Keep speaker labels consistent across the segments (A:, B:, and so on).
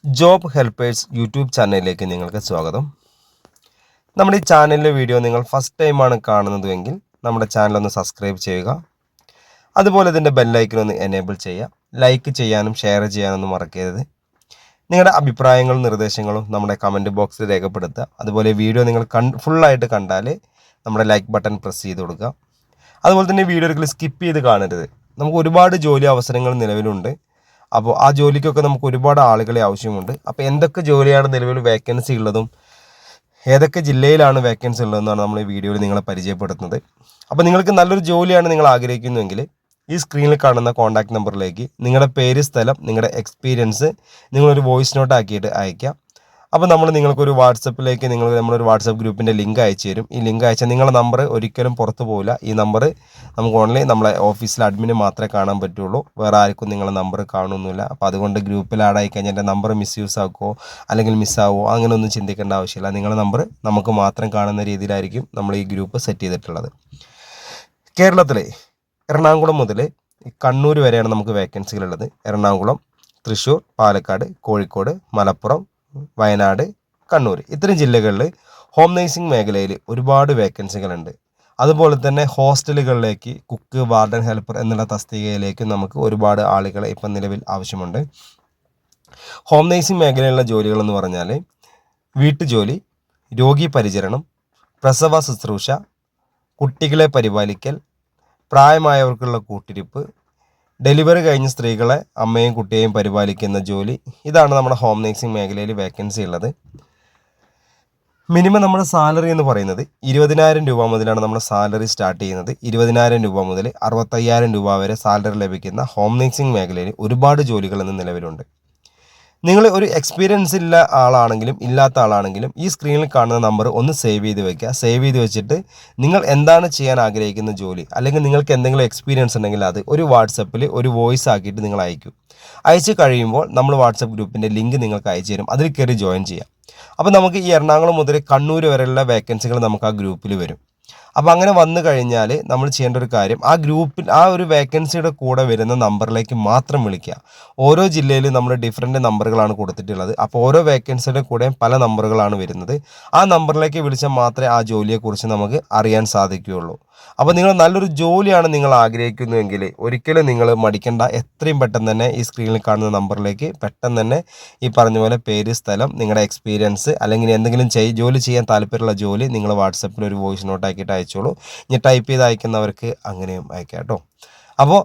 A: Job helpers YouTube ചാനലിലേക്ക് നിങ്ങൾക്ക് സ്വാഗതം. നമ്മുടെ ഈ ചാനലിലെ വീഡിയോ നിങ്ങൾ ഫസ്റ്റ് ടൈമാണ് കാണുന്നതെങ്കിൽ നമ്മുടെ ചാനലൊന്ന് സബ്സ്ക്രൈബ് ചെയ്യുക. അതുപോലെ ഇതിൻ്റെ ബെല്ലൈക്കനൊന്ന് എനേബിൾ ചെയ്യുക. ലൈക്ക് ചെയ്യാനും ഷെയർ ചെയ്യാനൊന്നും മറക്കരുത്. നിങ്ങളുടെ അഭിപ്രായങ്ങളും നിർദ്ദേശങ്ങളും നമ്മുടെ കമൻറ്റ് ബോക്സിൽ രേഖപ്പെടുത്തുക. അതുപോലെ വീഡിയോ നിങ്ങൾ ഫുള്ളായിട്ട് കണ്ടാൽ നമ്മുടെ ലൈക്ക് ബട്ടൺ പ്രസ് ചെയ്ത് കൊടുക്കുക. അതുപോലെ തന്നെ വീഡിയോ ഒരിക്കലും സ്കിപ്പ് ചെയ്ത് കാണരുത്. നമുക്ക് ഒരുപാട് ജോലി അവസരങ്ങൾ നിലവിലുണ്ട്. അപ്പോൾ ആ ജോലിക്കൊക്കെ നമുക്ക് ഒരുപാട് ആളുകളെ ആവശ്യമുണ്ട്. അപ്പോൾ എന്തൊക്കെ ജോലിയാണ് നിലവിൽ വേക്കൻസി ഉള്ളതും ഏതൊക്കെ ജില്ലയിലാണ് വേക്കൻസി ഉള്ളതെന്നാണ് നമ്മൾ ഈ വീഡിയോയിൽ നിങ്ങളെ പരിചയപ്പെടുത്തുന്നത്. അപ്പോൾ നിങ്ങൾക്ക് നല്ലൊരു ജോലിയാണ് നിങ്ങൾ ആഗ്രഹിക്കുന്നുവെങ്കിൽ ഈ സ്ക്രീനിൽ കാണുന്ന കോൺടാക്ട് നമ്പറിലേക്ക് നിങ്ങളുടെ പേര്, സ്ഥലം, നിങ്ങളുടെ എക്സ്പീരിയൻസ് നിങ്ങളൊരു വോയിസ് നോട്ട് ആക്കിയിട്ട് അയയ്ക്കാം. അപ്പോൾ നിങ്ങൾക്കൊരു വാട്സപ്പിലേക്ക് നമ്മളൊരു വാട്സപ്പ് ഗ്രൂപ്പിൻ്റെ ലിങ്ക് അയച്ചു തരും. ഈ ലിങ്ക് അയച്ചാൽ നിങ്ങളുടെ നമ്പർ ഒരിക്കലും പുറത്തു പോകില്ല. ഈ നമ്പർ നമുക്ക് ഓൺലി നമ്മളെ ഓഫീസിൽ അഡ്മിന് മാത്രമേ കാണാൻ പറ്റുള്ളൂ. വേറെ ആർക്കും നിങ്ങളുടെ നമ്പർ കാണുന്നില്ല. അപ്പോൾ അതുകൊണ്ട് ഗ്രൂപ്പിൽ ആഡ് ആയി കഴിഞ്ഞാൽ എൻ്റെ നമ്പർ മിസ്യൂസ് ആക്കുമോ അല്ലെങ്കിൽ മിസ്സാവുമോ അങ്ങനെയൊന്നും ചിന്തിക്കേണ്ട ആവശ്യമില്ല. നിങ്ങളുടെ നമ്പർ നമുക്ക് മാത്രം കാണുന്ന രീതിയിലായിരിക്കും നമ്മൾ ഈ ഗ്രൂപ്പ് സെറ്റ് ചെയ്തിട്ടുള്ളത്. കേരളത്തിലെ എറണാകുളം മുതൽ കണ്ണൂർ വരെയാണ് നമുക്ക് വേക്കൻസികളുള്ളത്. എറണാകുളം, തൃശ്ശൂർ, പാലക്കാട്, കോഴിക്കോട്, മലപ്പുറം, വയനാട്, കണ്ണൂർ ഇത്തരം ജില്ലകളിൽ ഹോം നേഴ്സിംഗ് മേഖലയിൽ ഒരുപാട് വേക്കൻസികളുണ്ട്. അതുപോലെ തന്നെ ഹോസ്റ്റലുകളിലേക്ക് കുക്ക്, വാർഡൻ, ഹെൽപ്പർ എന്നുള്ള തസ്തികയിലേക്ക് നമുക്ക് ഒരുപാട് ആളുകളെ ഇപ്പം നിലവിൽ ആവശ്യമുണ്ട്. ഹോം നേഴ്സിംഗ് മേഖലയിലുള്ള ജോലികളെന്ന് പറഞ്ഞാൽ വീട്ടുജോലി, രോഗി പരിചരണം, പ്രസവ ശുശ്രൂഷ, കുട്ടികളെ പരിപാലിക്കൽ, പ്രായമായവർക്കുള്ള കൂട്ടിരിപ്പ്, ഡെലിവറി കഴിഞ്ഞ സ്ത്രീകളെ, അമ്മയും കുട്ടിയെയും പരിപാലിക്കുന്ന ജോലി, ഇതാണ് നമ്മുടെ ഹോം നേഴ്സിംഗ് മേഖലയിൽ വേക്കൻസി ഉള്ളത്. മിനിമം നമ്മുടെ സാലറി എന്ന് പറയുന്നത് 20,000 രൂപ മുതലാണ് നമ്മുടെ സാലറി സ്റ്റാർട്ട് ചെയ്യുന്നത്. 20,000 രൂപ മുതൽ 65,000 രൂപ വരെ സാലറി ലഭിക്കുന്ന ഹോം നേഴ്സിംഗ് മേഖലയിൽ ഒരുപാട് ജോലികൾ ഇന്ന് നിലവിലുണ്ട്. നിങ്ങൾ ഒരു എക്സ്പീരിയൻസ് ഇല്ല ആളാണെങ്കിലും ഇല്ലാത്ത ആളാണെങ്കിലും ഈ സ്ക്രീനിൽ കാണുന്ന നമ്പർ ഒന്ന് സേവ് ചെയ്ത് വെക്കുക. സേവ് ചെയ്ത് വെച്ചിട്ട് നിങ്ങൾ എന്താണ് ചെയ്യാൻ ആഗ്രഹിക്കുന്ന ജോലി അല്ലെങ്കിൽ നിങ്ങൾക്ക് എന്തെങ്കിലും എക്സ്പീരിയൻസ് ഉണ്ടെങ്കിൽ അത് ഒരു വാട്സപ്പിൽ ഒരു വോയിസ് ആക്കിയിട്ട് നിങ്ങൾ അയക്കും. അയച്ചു കഴിയുമ്പോൾ നമ്മൾ വാട്സപ്പ് ഗ്രൂപ്പിൻ്റെ ലിങ്ക് നിങ്ങൾക്ക് അയച്ചു തരും. അതിൽ കയറി ജോയിൻ ചെയ്യാം. അപ്പോൾ നമുക്ക് ഈ എറണാകുളം മുതൽ കണ്ണൂർ വരെയുള്ള വേക്കൻസികൾ നമുക്ക് ആ ഗ്രൂപ്പിൽ വരും. അപ്പോൾ അങ്ങനെ വന്നു കഴിഞ്ഞാൽ നമ്മൾ ചെയ്യേണ്ട ഒരു കാര്യം, ആ ഗ്രൂപ്പിൽ ആ ഒരു വേക്കൻസിയുടെ കൂടെ വരുന്ന നമ്പറിലേക്ക് മാത്രം വിളിക്കുക. ഓരോ ജില്ലയിലും നമ്മൾ ഡിഫറെൻറ്റ് നമ്പറുകളാണ് കൊടുത്തിട്ടുള്ളത്. അപ്പോൾ ഓരോ വേക്കൻസിയുടെ കൂടെയും പല നമ്പറുകളാണ് വരുന്നത്. ആ നമ്പറിലേക്ക് വിളിച്ചാൽ മാത്രമേ ആ ജോലിയെക്കുറിച്ച് നമുക്ക് അറിയാൻ സാധിക്കുകയുള്ളൂ. അപ്പോൾ നിങ്ങൾ നല്ലൊരു ജോലിയാണ് നിങ്ങൾ ആഗ്രഹിക്കുന്നുവെങ്കിൽ ഒരിക്കലും നിങ്ങൾ മടിക്കേണ്ട. എത്രയും പെട്ടെന്ന് തന്നെ ഈ സ്ക്രീനിൽ കാണുന്ന നമ്പറിലേക്ക് പെട്ടെന്ന് തന്നെ ഈ പറഞ്ഞ പോലെ പേര്, സ്ഥലം, നിങ്ങളുടെ എക്സ്പീരിയൻസ് അല്ലെങ്കിൽ എന്തെങ്കിലും ജോലി ചെയ്യാൻ താല്പര്യമുള്ള ജോലി നിങ്ങൾ വാട്സപ്പിൽ ഒരു വോയിസ് നോട്ട് ആക്കിയിട്ട് അയച്ചോളൂ. ഇനി ടൈപ്പ് ചെയ്ത് അയക്കുന്നവർക്ക് അങ്ങനെയും അയക്കാം കേട്ടോ. അപ്പോൾ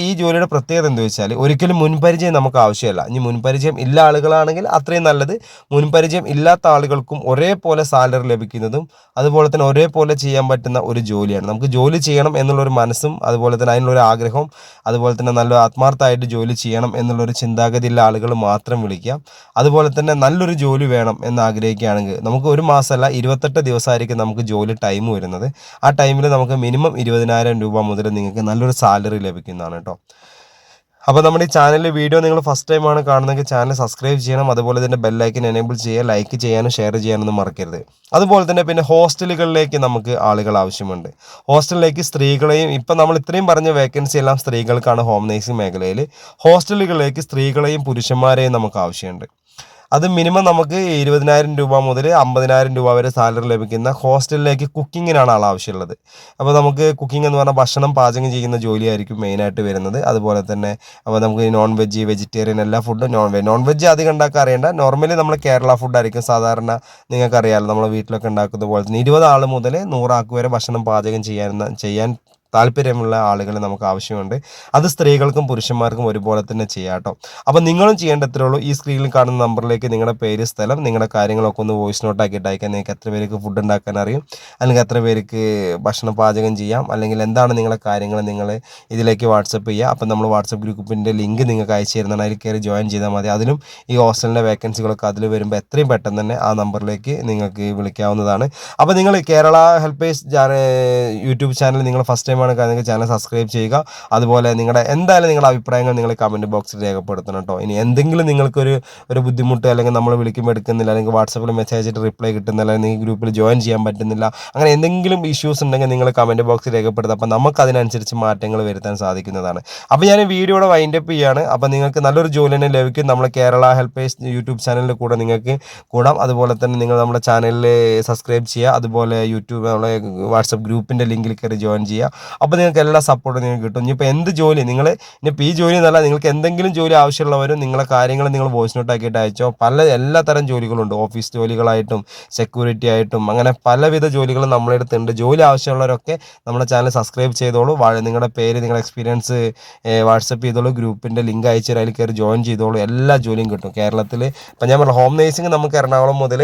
A: ഈ ജോലിയുടെ പ്രത്യേകത എന്താ വെച്ചാൽ ഒരിക്കലും മുൻപരിചയം നമുക്ക് ആവശ്യമില്ല. ഇനി മുൻപരിചയം ഇല്ല ആളുകളാണെങ്കിൽ അത്രയും നല്ലത്. മുൻപരിചയം ഇല്ലാത്ത ആളുകൾക്കും ഒരേപോലെ സാലറി ലഭിക്കുന്നതും അതുപോലെ തന്നെ ഒരേപോലെ ചെയ്യാൻ പറ്റുന്ന ഒരു ജോലിയാണ്. നമുക്ക് ജോലി ചെയ്യണം എന്നുള്ളൊരു മനസ്സും അതുപോലെ തന്നെ അതിനുള്ളൊരു ആഗ്രഹവും അതുപോലെ തന്നെ നല്ല ആത്മാർത്ഥമായിട്ട് ജോലി ചെയ്യണം എന്നുള്ളൊരു ചിന്താഗതിയുള്ള ആളുകൾ മാത്രം വിളിക്കാം. അതുപോലെ തന്നെ നല്ലൊരു ജോലി വേണം എന്ന് ആഗ്രഹിക്കുകയാണെങ്കിൽ നമുക്ക് ഒരു മാസമല്ല 28 ദിവസമായിരിക്കും നമുക്ക് ജോലി ടൈം വരുന്നത്. ആ ടൈമിൽ നമുക്ക് മിനിമം 20,000 രൂപ മുതൽ നിങ്ങൾക്ക് നല്ലൊരു സാലറി ലഭിക്കുന്നതാണ് കേട്ടോ. അപ്പോൾ നമ്മുടെ ഈ ചാനലിലെ വീഡിയോ നിങ്ങൾ ഫസ്റ്റ് ടൈമാണ് കാണുന്നതെങ്കിൽ ചാനൽ സബ്സ്ക്രൈബ് ചെയ്യണം. അതുപോലെ തന്നെ ബെല്ലൈക്കൻ എനേബിൾ ചെയ്യുക. ലൈക്ക് ചെയ്യാനും ഷെയർ ചെയ്യാനൊന്നും മറക്കരുത്. അതുപോലെ തന്നെ പിന്നെ ഹോസ്റ്റലുകളിലേക്ക് നമുക്ക് ആളുകൾ ആവശ്യമുണ്ട്. ഹോസ്റ്റലിലേക്ക് സ്ത്രീകളെയും ഇപ്പം നമ്മൾ ഇത്രയും പറഞ്ഞ വേക്കൻസി എല്ലാം സ്ത്രീകൾക്കാണ് ഹോം നേഴ്സിംഗ് മേഖലയിൽ. ഹോസ്റ്റലുകളിലേക്ക് സ്ത്രീകളെയും പുരുഷന്മാരെയും നമുക്ക് ആവശ്യമുണ്ട്. അത് മിനിമം നമുക്ക് 20,000 രൂപ മുതൽ 50,000 രൂപ വരെ സാലറി ലഭിക്കുന്ന ഹോസ്റ്റലിലേക്ക് കുക്കിങ്ങിനാണ് ആവശ്യമുള്ളത്. അപ്പോൾ നമുക്ക് കുക്കിംഗ് എന്ന് പറഞ്ഞാൽ ഭക്ഷണം പാചകം ചെയ്യുന്ന ജോലിയായിരിക്കും മെയിനായിട്ട് വരുന്നത്. അതുപോലെ തന്നെ അപ്പോൾ നമുക്ക് നോൺ വെജ്, വെജിറ്റേറിയൻ എല്ലാ ഫുഡും നോൺ വെജ് അധികം ഉണ്ടാക്കാൻ അറിയേണ്ട. നോർമലി നമ്മൾ കേരള ഫുഡായിരിക്കും സാധാരണ നിങ്ങൾക്കറിയാമല്ലോ നമ്മളെ വീട്ടിലൊക്കെ ഉണ്ടാക്കുന്ന പോലെ തന്നെ 20 ആൾ മുതൽ 100 ആൾക്ക് വരെ ഭക്ഷണം പാചകം ചെയ്യാൻ താല്പര്യമുള്ള ആളുകളെ നമുക്ക് ആവശ്യമുണ്ട്. അത് സ്ത്രീകൾക്കും പുരുഷന്മാർക്കും ഒരുപോലെ തന്നെ ചെയ്യാം കേട്ടോ. അപ്പോൾ നിങ്ങളും ചെയ്യേണ്ട എത്രയേ ഉള്ളൂ, ഈ സ്ക്രീനിൽ കാണുന്ന നമ്പറിലേക്ക് നിങ്ങളുടെ പേര്, സ്ഥലം, നിങ്ങളുടെ കാര്യങ്ങളൊക്കെ ഒന്ന് വോയിസ് നോട്ട് ആക്കിയിട്ട് അയക്കാൻ. നിങ്ങൾക്ക് എത്ര പേർക്ക് ഫുഡ് ഉണ്ടാക്കാൻ അറിയും അല്ലെങ്കിൽ എത്ര പേർക്ക് ഭക്ഷണം പാചകം ചെയ്യാം അല്ലെങ്കിൽ എന്താണ് നിങ്ങളുടെ കാര്യങ്ങൾ നിങ്ങൾ ഇതിലേക്ക് വാട്സപ്പ് ചെയ്യുക. അപ്പം നമ്മൾ വാട്സപ്പ് ഗ്രൂപ്പിൻ്റെ ലിങ്ക് നിങ്ങൾക്ക് അയച്ചു തരുന്നതാണ്. അതിൽ കയറി ജോയിൻ ചെയ്താൽ മതി. അതിലും ഈ ഹോസ്റ്റലിൻ്റെ വേക്കൻസികളൊക്കെ അതിൽ വരുമ്പോൾ എത്രയും പെട്ടെന്ന് തന്നെ ആ നമ്പറിലേക്ക് നിങ്ങൾക്ക് വിളിക്കാവുന്നതാണ്. അപ്പോൾ നിങ്ങൾ കേരള ഹെൽപ്പേഴ്സ് യൂട്യൂബ് ചാനൽ നിങ്ങൾ ഫസ്റ്റ് ടൈം ഇഷ്ടമാണ് നിങ്ങൾക്ക് ചാനൽ സബ്സ്ക്രൈബ് ചെയ്യുക. അതുപോലെ എന്തായാലും നിങ്ങളുടെ അഭിപ്രായങ്ങൾ നിങ്ങൾ കമൻറ്റ് ബോക്സിൽ രേഖപ്പെടുത്തണം കേട്ടോ. ഇനി എന്തെങ്കിലും നിങ്ങൾക്കൊരു ബുദ്ധിമുട്ട്, അല്ലെങ്കിൽ നമ്മൾ വിളിക്കുമ്പോൾ എടുക്കുന്നില്ല, അല്ലെങ്കിൽ വാട്സാപ്പിൽ മെസ്സേജ് അയച്ചിട്ട് റിപ്ലൈ കിട്ടുന്നില്ല, അല്ലെങ്കിൽ ഗ്രൂപ്പിൽ ജോയിൻ ചെയ്യാൻ പറ്റുന്നില്ല, അങ്ങനെ എന്തെങ്കിലും ഇഷ്യൂസ് ഉണ്ടെങ്കിൽ നിങ്ങൾ കമൻറ്റ് ബോക്സിൽ രേഖപ്പെടുത്തുക. അപ്പോൾ നമുക്ക് അതിനനുസരിച്ച് മാറ്റങ്ങൾ വരുത്താൻ സാധിക്കുന്നതാണ്. അപ്പോൾ ഞാൻ വീഡിയോയുടെ വൈൻഡപ്പ് ചെയ്യുകയാണ്. അപ്പോൾ നിങ്ങൾക്ക് നല്ലൊരു ജോലി തന്നെ ലഭിക്കും. നമ്മൾ കേരള ഹെൽപ്പേഴ്സ് യൂട്യൂബ് ചാനലിൽ കൂടെ നിങ്ങൾക്ക് കൂടാം. അതുപോലെ തന്നെ നിങ്ങൾ നമ്മുടെ ചാനലിൽ സബ്സ്ക്രൈബ് ചെയ്യുക. അതുപോലെ യൂട്യൂബ് നമ്മളെ വാട്സപ്പ് ഗ്രൂപ്പിൻ്റെ ലിങ്കിൽ കയറി ജോയിൻ ചെയ്യുക. അപ്പോൾ നിങ്ങൾക്ക് എല്ലാ സപ്പോർട്ടും നിങ്ങൾക്ക് കിട്ടും. ഇനിയിപ്പോൾ എന്ത് ജോലി ഇനിയിപ്പോൾ ഈ ജോലി എന്നല്ല, നിങ്ങൾക്ക് എന്തെങ്കിലും ജോലി ആവശ്യമുള്ളവരും നിങ്ങളെ കാര്യങ്ങൾ നിങ്ങൾ വോയിസ് നോട്ട് ആക്കിയിട്ട് അയച്ചോ. എല്ലാ തരം ജോലികളുണ്ട്. ഓഫീസ് ജോലികളായിട്ടും സെക്യൂരിറ്റി ആയിട്ടും അങ്ങനെ പലവിധ ജോലികളും നമ്മളെ അടുത്തുണ്ട്. ജോലി ആവശ്യമുള്ളവരൊക്കെ നമ്മുടെ ചാനൽ സബ്സ്ക്രൈബ് ചെയ്തോളൂ. നിങ്ങളുടെ പേര്, നിങ്ങളുടെ എക്സ്പീരിയൻസ് വാട്സപ്പ് ചെയ്തോളൂ. ഗ്രൂപ്പിൻ്റെ ലിങ്ക് അയച്ച് അതിൽ കയറി ജോയിൻ ചെയ്തോളൂ. എല്ലാ ജോലിയും കിട്ടും കേരളത്തിൽ. ഇപ്പം ഞാൻ പറഞ്ഞ ഹോം നേഴ്സിംഗ് നമുക്ക് എറണാകുളം മുതൽ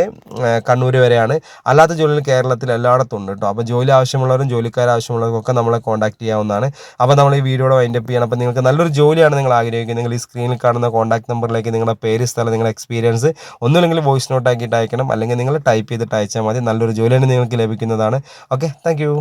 A: കണ്ണൂർ വരെയാണ്. അല്ലാത്ത ജോലികൾ കേരളത്തിൽ എല്ലായിടത്തും ഉണ്ട് കേട്ടോ. അപ്പോൾ ജോലി ആവശ്യമുള്ളവരും ജോലിക്കാർ ആവശ്യമുള്ളവർക്കൊക്കെ നമ്മളെ കോൺടാക്ട് ചെയ്യാവുന്നതാണ്. അപ്പോൾ നമ്മൾ ഈ വീഡിയോയുടെ വൈൻഡപ്പ് ചെയ്യണം. അപ്പോൾ നിങ്ങൾക്ക് നല്ലൊരു ജോലിയാണ് നിങ്ങൾ ആഗ്രഹിക്കുന്നത്, നിങ്ങൾ ഈ സ്ക്രീനിൽ കാണുന്ന കോൺടാക്ട് നമ്പറിലേക്ക് നിങ്ങളുടെ പേര്, സ്ഥലം, നിങ്ങളുടെ എക്സ്പീരിയൻസ് ഒന്നുമില്ലെങ്കിൽ വോയിസ് നോട്ട് ആക്കിയിട്ട് അയക്കണം, അല്ലെങ്കിൽ നിങ്ങൾ ടൈപ്പ് ചെയ്തിട്ട് അയച്ചാൽ മതി. നല്ലൊരു ജോലിയാണ് നിങ്ങൾക്ക് ലഭിക്കുന്നതാണ്. Okay, thank you.